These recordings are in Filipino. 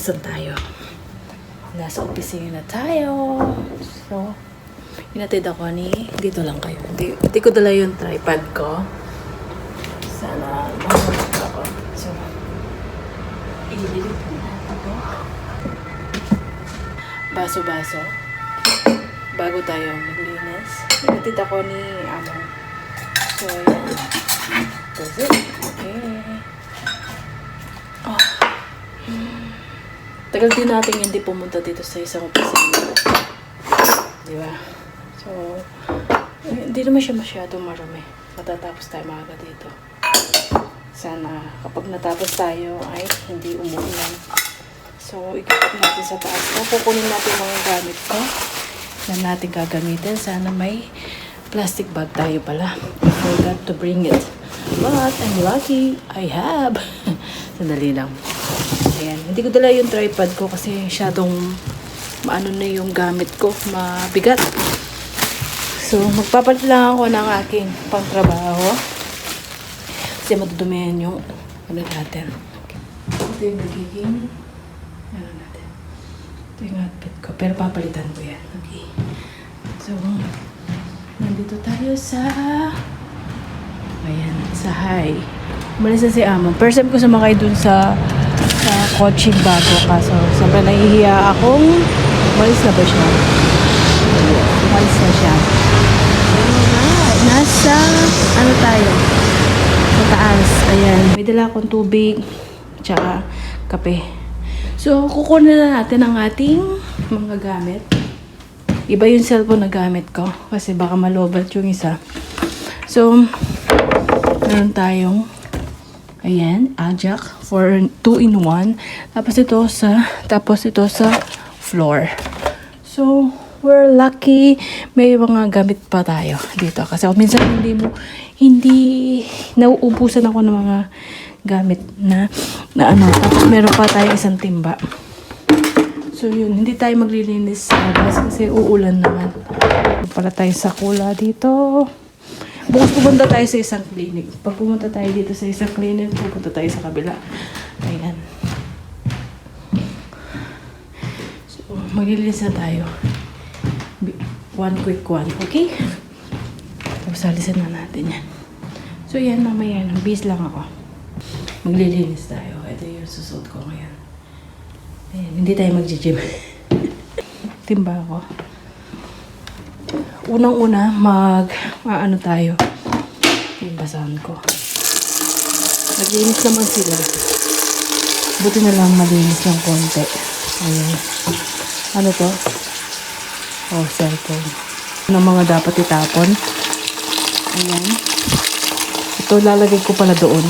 Nasaan tayo? Nasa opisina na tayo. So, hinatid ako ni... Dito lang kayo. Hindi ko dala yung tripod ko. Sana mahulog ako. So, ililip ko na ito. Baso-baso. Bago tayo maglinis. Hinatid ako ni Amo. So, ayan. That's it. Okay. Oh. Tagal din natin hindi pumunta dito sa isang opisina. Diba? So, hindi naman siya masyadong marami. Matatapos tayo maaga dito. Sana kapag natapos tayo ay hindi umuulan. So, ikakap natin sa taas ko. Kukunin natin mga gamit ko na natin gagamitin. Sana may plastic bag tayo pala. I forgot to bring it. But I'm lucky. I have. Sandali lang. Ayan. Hindi ko dala yung tripod ko kasi masyadong maano na yung gamit ko. Mabigat. So, magpapalit lang ako ng aking pangtrabaho. Kasi matudumihan yung ano natin. Ito yung nagiging ano natin. Ito yung outfit ko. Pero papalitan ko yan. Okay. So, nandito tayo sa ayan, sa high. Umalis na si Amo. First time ko sumakay dun sa coaching bago. Kaso, sobrang nahihiya akong umalis na ba siya? Umalis na siya. Alright. Nasa, ano tayo? Sa taas. Ayan. May dala akong tubig. Tsaka, kape. So, kukunin na natin ang ating mga gamit. Iba yung cellphone na gamit ko. Kasi baka malobat yung isa. So, meron tayong ayan, Ajax for 2-in-1. Tapos ito sa floor. So, we're lucky. May mga gamit pa tayo dito. Kasi minsan hindi nauubusan ako ng mga gamit na ano. Tapos meron pa tayong isang timba. So, yun. Hindi tayo maglilinis sa labas kasi uulan naman. Para tayo sa kula dito. Bukas pupunta tayo sa isang clinic. Pag pumunta tayo dito sa isang clinic, pupunta tayo sa kabila. Ayan. So, maglilinis na tayo. One quick one, okay? Tapos alisin na natin yan. So, yan, mamaya. Bis lang ako. Maglilinis tayo. Ito yung susuot ko ngayon. Ayan, hindi tayo mag-gym. Timba ako. Unang-una, ano tayo. Yung basahan ko. Naglinis naman sila. Buti na lang malinis ng konti. Ayan. Ano to? Oh, cellphone. Ano mga dapat itapon. Ayan. Ito lalagay ko pala doon.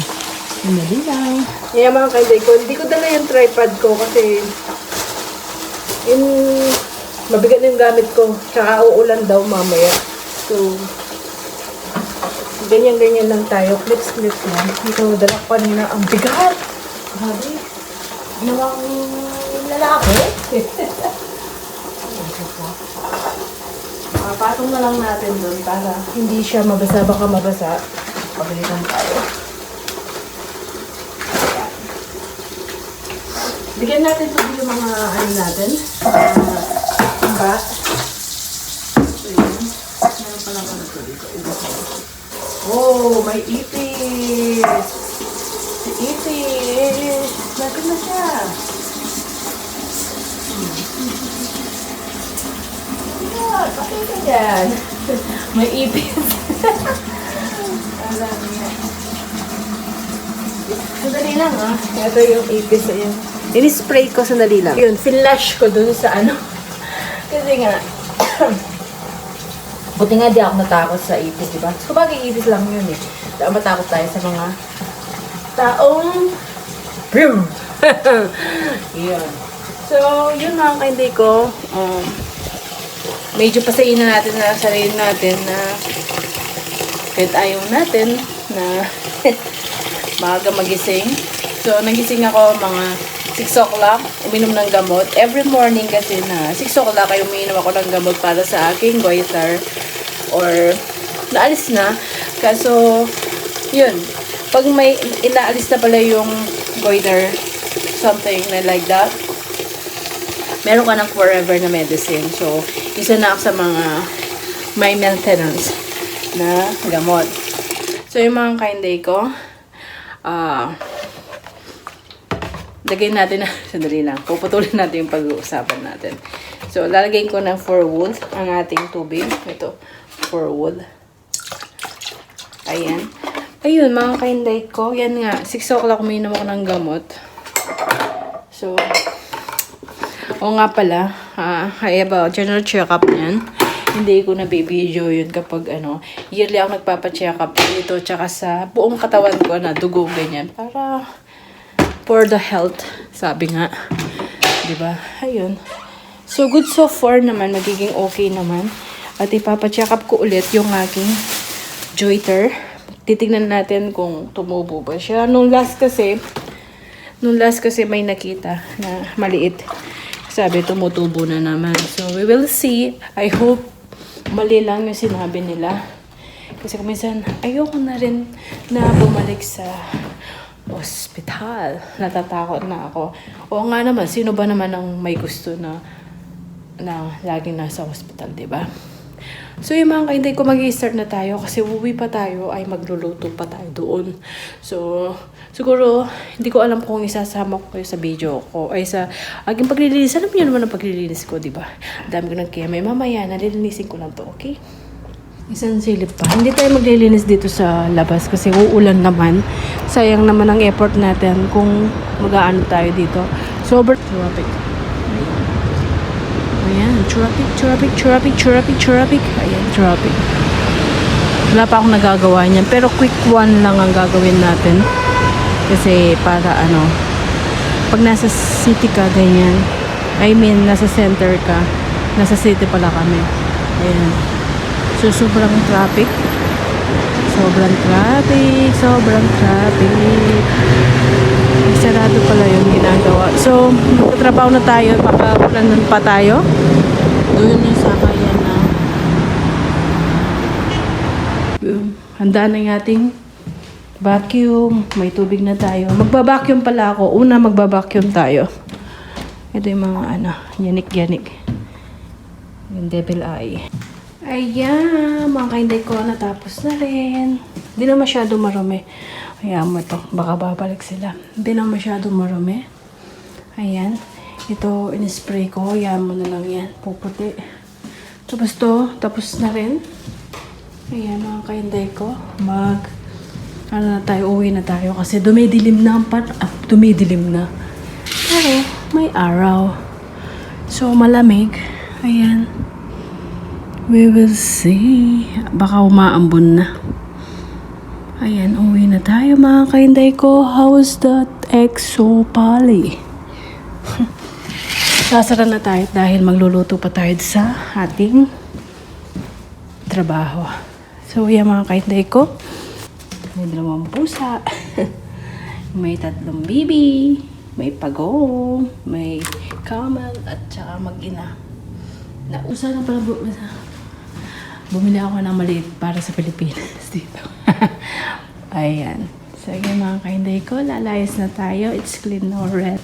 Hindi lang. Ayan mga kaiday ko. Hindi ko dala yung tripod ko kasi mabigat na yung gamit ko. Tsaka uulan daw mamaya. So, ganyan-ganyan lang tayo. Clips-clips lang. Ito, dala ko kanina. Ang bigat! Grabe. Ginawang lalaki. Patong na lang natin doon para hindi siya mabasa. Baka mabasa. Pagalitan tayo. Bigyan natin ito yung mga ano natin. Ba? So, yun. Meron pa lang ano ito dito. Oh, may ipis! Si ipis! Natin na siya. Yeah, okay ka dyan. May ipis. Alam niya. Sandali lang ah. Ito yung ipis. Ayan. In-spray ko sandali lang. Yun, flash ko dun sa ano. Kasi nga, buti nga di ako natakot sa ipis, diba? So, bagay ipis lang yun eh. Dahil matakot tayo sa mga taong yun. So, yun mga kainday ko. Medyo pasayin na natin na sarili natin na kahit ayaw natin na maaga magising. So, nagising ako mga 6 o'clock, uminom ng gamot. Every morning kasi na 6 o'clock ay uminom ako ng gamot para sa aking goiter. Or, naalis na. Kaso, yun. Pag may inaalis na pala yung goiter, something na like that, meron ka ng forever na medicine. So, isa na ako sa mga may maintenance na gamot. So, yung mga kainday ko, lagay natin na, sandali lang, puputulin natin yung pag-uusapan natin. So, lalagay ko ng 4 wood ang ating tubig. Ito, 4 wood. Ayan. Ayun, mga kainday ko. Yan nga, 6 o'clock uminom ako ng gamot. So, o nga pala, I have a general check-up yan. Hindi ko nabibideo yun kapag yearly ako nagpapa-check up dito tsaka sa buong katawan ko na dugo ganyan para for the health, sabi nga. 'Di ba? Ayun. So good so far naman, magiging okay naman. At ipapa-check up ko ulit yung aking jointer. Titingnan natin kung tumubo ba siya. Nung last kasi may nakita na maliit. Sabi, tumutubo na naman. So, we will see. I hope mali lang yung sinabi nila. Kasi kung minsan, ayoko na rin na bumalik sa ospital. Natatakot na ako. Oo nga naman, sino ba naman ang may gusto na laging nasa ospital, diba? So, yung mga kainday ko, mag-i-start na tayo kasi uwi pa tayo ay magluluto pa tayo doon. So, siguro, hindi ko alam kung isasama ko kayo sa video ko ay sa aking paglilinis. Alam niyo naman ang paglilinis ko, di ba? Dami ko ng keme. Mamaya, nalilinisin ko lang to, okay? Isang silip pa. Hindi tayo maglilinis dito sa labas kasi uulan naman. Sayang naman ang effort natin kung mag-aano tayo dito. Sobrang traffic. Ayan, traffic. Ayan, traffic. Wala pa akong nagagawa niyan. Pero quick one lang ang gagawin natin. Kasi para pag nasa city ka, ganyan. I mean, nasa center ka. Nasa city pala kami. Ayan. So, sobrang traffic. Sarado pala yung ginagawa. So, magtatrabaho na tayo. Baka ulanan pa tayo. Doon yung sakayan na. Handa na yung ating vacuum. May tubig na tayo. Magba-vacuum pala ako. Una, magba-vacuum tayo. Ito yung mga yanik-yanik. Yung devil eye. Ayan, mga kainday ko, natapos na rin. Hindi na masyado marumi. Ayan mo ito, baka babalik sila. Hindi na masyado marumi. Ayan, ito in-spray ko. Ayan mo na lang yan, puputi. Tapos to, tapos na rin. Ayan, mga kainday ko. Na tayo, uwi na tayo. Kasi dumidilim na ang dumidilim na. Pero, may araw. So, malamig. Ayan. We will see. Baka umaambon na. Ayan, uwi na tayo mga kainday ko. How's that EXO Pali? Sasara na tayo dahil magluluto pa tayo sa ating trabaho. So, yan mga kainday ko. May 2 pusa. May 3 bibi. May pagong. May camel. At saka mag-ina. Nausa na pala bumili ako ng maliit para sa Pilipinas dito. Ayan. So, yun mga kainday ko. Lalayas na tayo. It's clean now, red.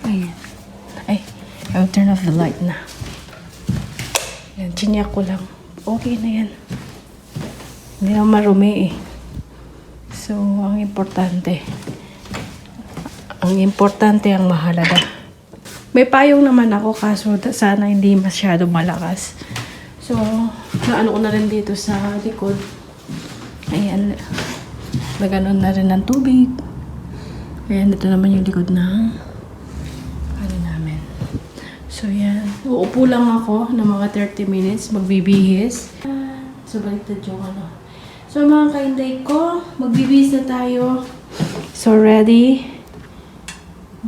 Ayan. Ay, I'll turn off the light na. Ayan, chinyak ko lang. Okay na yan. Hindi na marumi eh. So, ang importante ang mahalaga. May payong naman ako kaso sana hindi masyado malakas. So, naano ko na rin dito sa likod. Ayan. Naganon na rin ng tubig. Ayan, dito naman yung likod ng namin. So, yan. Uupo lang ako ng mga 30 minutes. Magbibihis. So, baliktad yung So, mga kainday ko, magbibihis na tayo. So, ready?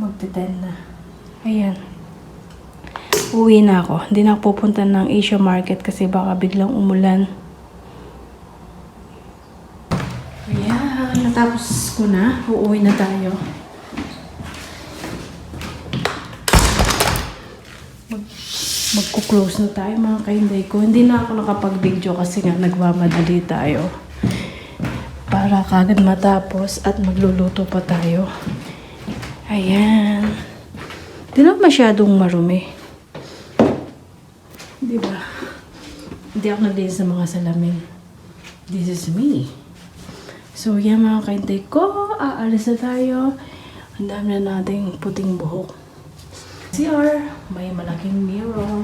Magte-10 na. Ayan. Uwi na ako. Hindi na ako pupunta ng Asia Market kasi baka biglang umulan. Ayan. Natapos ko na. Uuwi na tayo. Magko-close na tayo mga kainday ko. Hindi na ako nakapag-video kasi nga nagmamadali tayo. Para kagad matapos at magluluto pa tayo. Ayan. Di na masyadong marumi. Di ba? Hindi ako naglinis sa mga salamin. This is me. So, yan mga kaintay ko. Aalis na tayo. Ang dami na nating puting buhok. CR, may malaking mirror.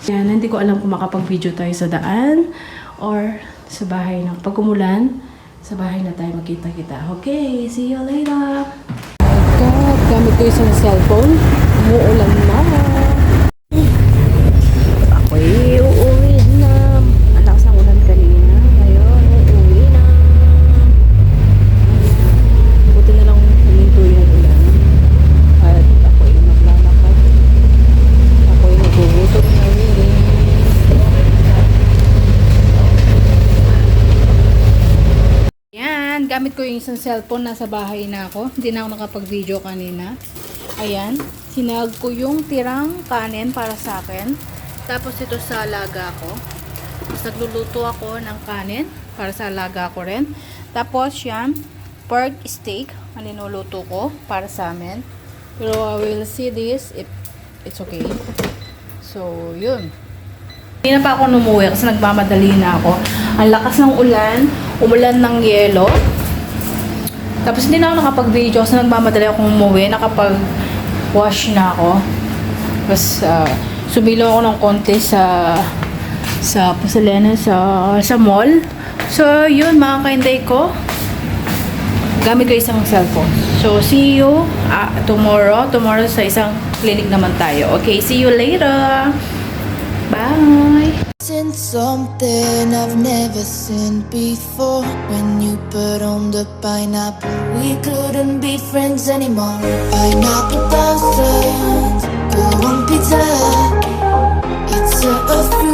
Yan, hindi ko alam kung makapag-video tayo sa daan or sa bahay na. Pag umulan, sa bahay na tayo magkita-kita. Okay, see you later! God, gamit ko isang cellphone. Umuulan na. Ako'y uuwi na. Ang lakas ng ulan kanina. Ngayon, uuwi na. Buti na lang huminto yung ulan. At ako'y maglalakad. Ako'y nagugutom na rin. Yan, gamit ko yung isang cellphone. Nasa bahay na ako. Hindi na ako nakapag-video kanina. Ayan, sinag ko yung tirang kanin para sa akin. Tapos ito sa alaga ko. Tapos nagluluto ako ng kanin para sa alaga ko rin. Tapos yan, pork steak ang linuluto ko para sa amin. Pero I will see this if it's okay. So, yun. Hindi na pa ako numuwi kasi nagmamadali na ako. Ang lakas ng ulan, umulan ng yelo. Tapos hindi na ako nakapag-video kasi nagmamadali akong umuwi. Nakapag-wash na ako. Tapos sumilo ako ng konti sa Pasalena sa mall. So, yun mga kainday ko. Gamit ko isang cellphone. So, see you tomorrow. Tomorrow sa isang clinic naman tayo. Okay, see you later. Bye! Seen something I've never seen before. When you put on the pineapple, we couldn't be friends anymore. Pineapple thousands, go on pizza. It's a fruit.